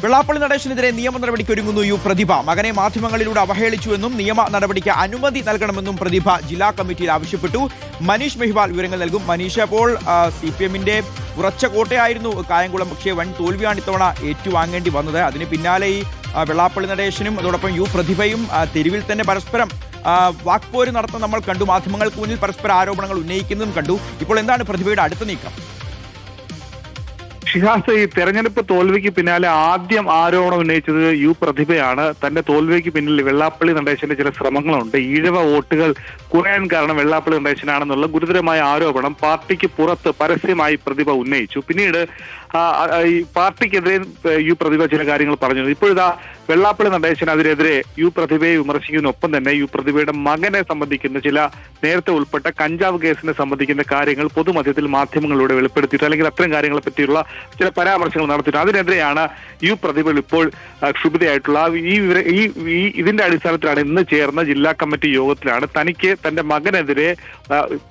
വെള്ളാപ്പള്ളി നടേശനെതിരെ നിയമ നടപടിക്കൊരുങ്ങുന്നു യു പ്രതിഭ. മകനെ മാധ്യമങ്ങളിലൂടെ അവഹേളിച്ചുവെന്നും നിയമ നടപടിക്ക് അനുമതി നൽകണമെന്നും പ്രതിഭ ജില്ലാ കമ്മിറ്റിയിൽ ആവശ്യപ്പെട്ടു. മനീഷ് മെഹിവാൾ വിവരങ്ങൾ നൽകും. മനീഷ്, അപ്പോൾ CPM-ന്റെ ഉറച്ച കോട്ടയായിരുന്നു കായംകുളം, പക്ഷേ വൻ തോൽവിയാണ് ഇത്തവണ ഏറ്റുവാങ്ങേണ്ടി വന്നത്. അതിന് പിന്നാലെ ഈ വെള്ളാപ്പള്ളി നടേശനും അതോടൊപ്പം യു പ്രതിഭയും തെരുവിൽ തന്നെ പരസ്പരം വാക്പോര് നടത്തുന്ന നമ്മൾ കണ്ടു. മാധ്യമങ്ങൾക്ക് മുന്നിൽ പരസ്പര ആരോപണങ്ങൾ ഉന്നയിക്കുന്നതും കണ്ടു. ഇപ്പോൾ എന്താണ് പ്രതിഭയുടെ അടുത്ത നീക്കം? ഷിഹാസ്, ഈ തെരഞ്ഞെടുപ്പ് തോൽവിക്ക് പിന്നാലെ ആദ്യം ആരോപണം ഉന്നയിച്ചത് യു പ്രതിഭയാണ്. തന്റെ തോൽവിക്ക് പിന്നിൽ വെള്ളാപ്പള്ളി നടേശന്റെ ചില ശ്രമങ്ങളുണ്ട്, ഈഴവ വോട്ടുകൾ കുറയാൻ കാരണം വെള്ളാപ്പള്ളി നടേശനാണെന്നുള്ള ഗുരുതരമായ ആരോപണം പാർട്ടിക്ക് പുറത്ത് പരസ്യമായി പ്രതിഭ ഉന്നയിച്ചു. പിന്നീട് ഈ പാർട്ടിക്കെതിരെ യു പ്രതിഭ ചില കാര്യങ്ങൾ പറഞ്ഞു. ഇപ്പോഴിതാ വെള്ളാപ്പള്ളി നടേശൻ അതിനെതിരെ യു പ്രതിഭയെ വിമർശിക്കുന്നതിനൊപ്പം തന്നെ യു പ്രതിഭയുടെ മകനെ സംബന്ധിക്കുന്ന ചില നേരത്തെ ഉൾപ്പെട്ട കഞ്ചാവ് കേസിനെ സംബന്ധിക്കുന്ന കാര്യങ്ങൾ പൊതുമധ്യത്തിൽ മാധ്യമങ്ങളിലൂടെ വെളിപ്പെടുത്തിയിട്ട് അല്ലെങ്കിൽ അത്തരം കാര്യങ്ങളെ പറ്റിയുള്ള ചില പരാമർശങ്ങൾ നടത്തിയിട്ട് അതിനെതിരെയാണ് യു പ്രതിഭ ഇപ്പോൾ ക്ഷുഭിതയായിട്ടുള്ള. ഇതിന്റെ അടിസ്ഥാനത്തിലാണ് ഇന്ന് ചേർന്ന ജില്ലാ കമ്മിറ്റി യോഗത്തിലാണ് തനിക്ക് തന്റെ മകനെതിരെ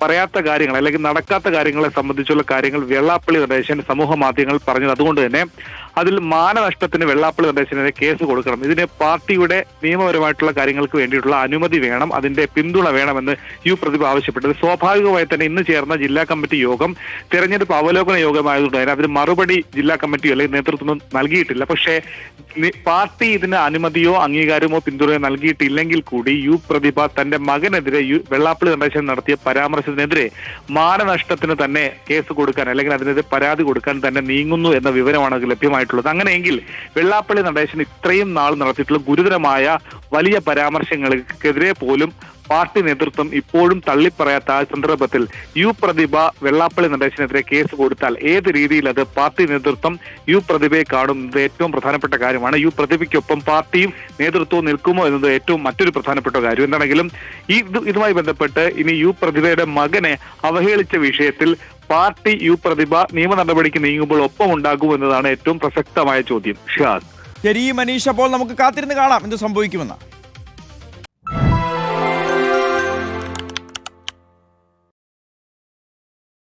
പറയാത്ത കാര്യങ്ങൾ അല്ലെങ്കിൽ നടക്കാത്ത കാര്യങ്ങളെ സംബന്ധിച്ചുള്ള കാര്യങ്ങൾ വെള്ളാപ്പള്ളി നടേശൻ സമൂഹ മാധ്യമങ്ങൾ പറഞ്ഞത്. അതുകൊണ്ട് തന്നെ അതിൽ മാനനഷ്ടത്തിന് വെള്ളാപ്പള്ളി നടേശനെതിരെ കേസ് കൊടുക്കണം, ഇതിന് പാർട്ടിയുടെ നിയമപരമായിട്ടുള്ള കാര്യങ്ങൾക്ക് വേണ്ടിയിട്ടുള്ള അനുമതി വേണം, അതിന്റെ പിന്തുണ വേണമെന്ന് യു പ്രതിഭ ആവശ്യപ്പെട്ടത്. സ്വാഭാവികമായി തന്നെ ഇന്ന് ചേർന്ന ജില്ലാ കമ്മിറ്റി യോഗം തെരഞ്ഞെടുപ്പ് അവലോകന യോഗമായതുകൊണ്ട് തന്നെ അതിന് മറുപടി ജില്ലാ കമ്മിറ്റിയോ അല്ലെങ്കിൽ നേതൃത്വം നൽകിയിട്ടില്ല. പക്ഷേ പാർട്ടി ഇതിന് അനുമതിയോ അംഗീകാരമോ പിന്തുണയോ നൽകിയിട്ടില്ലെങ്കിൽ കൂടി യു പ്രതിഭ തന്റെ മകനെതിരെ വെള്ളാപ്പള്ളി നടേശൻ നടത്തിയ പരാമർശത്തിനെതിരെ മാനനഷ്ടത്തിന് തന്നെ കേസ് കൊടുക്കാൻ അല്ലെങ്കിൽ അതിനെതിരെ പരാതി കൊടുക്കാൻ തന്നെ നീങ്ങുന്നു എന്ന വിവരമാണ് ലഭ്യമായിട്ടുള്ളത്. അങ്ങനെയെങ്കിൽ വെള്ളാപ്പള്ളി നടേശൻ ഇത്രയും നാൾ നടത്തിയിട്ടുള്ള ഗുരുതരമായ വലിയ പരാമർശങ്ങൾക്കെതിരെ പോലും പാർട്ടി നേതൃത്വം ഇപ്പോഴും തള്ളിപ്പറയാത്ത ആ സന്ദർഭത്തിൽ യു പ്രതിഭ വെള്ളാപ്പള്ളി നടേശനെതിരെ കേസ് കൊടുത്താൽ ഏത് രീതിയിൽ അത് പാർട്ടി നേതൃത്വം യു പ്രതിഭയെ കാണുന്നത് ഏറ്റവും പ്രധാനപ്പെട്ട കാര്യമാണ്. യു പ്രതിഭയ്ക്കൊപ്പം പാർട്ടിയും നേതൃത്വവും നിൽക്കുമോ എന്നത് ഏറ്റവും മറ്റൊരു പ്രധാനപ്പെട്ട കാര്യം. എന്താണെങ്കിലും ഇതുമായി ബന്ധപ്പെട്ട് ഇനി യു പ്രതിഭയുടെ മകനെ അവഹേളിച്ച വിഷയത്തിൽ പാർട്ടി യു പ്രതിഭ നിയമ നടപടിക്ക് നീങ്ങുമ്പോൾ ഒപ്പം ഉണ്ടാകുമോ എന്നതാണ് ഏറ്റവും പ്രസക്തമായ ചോദ്യം. ഷിഹാസ്. ശരി മനീഷ്, അപ്പോൾ നമുക്ക് കാത്തിരുന്ന് കാണാം എന്ത് സംഭവിക്കുമെന്ന്.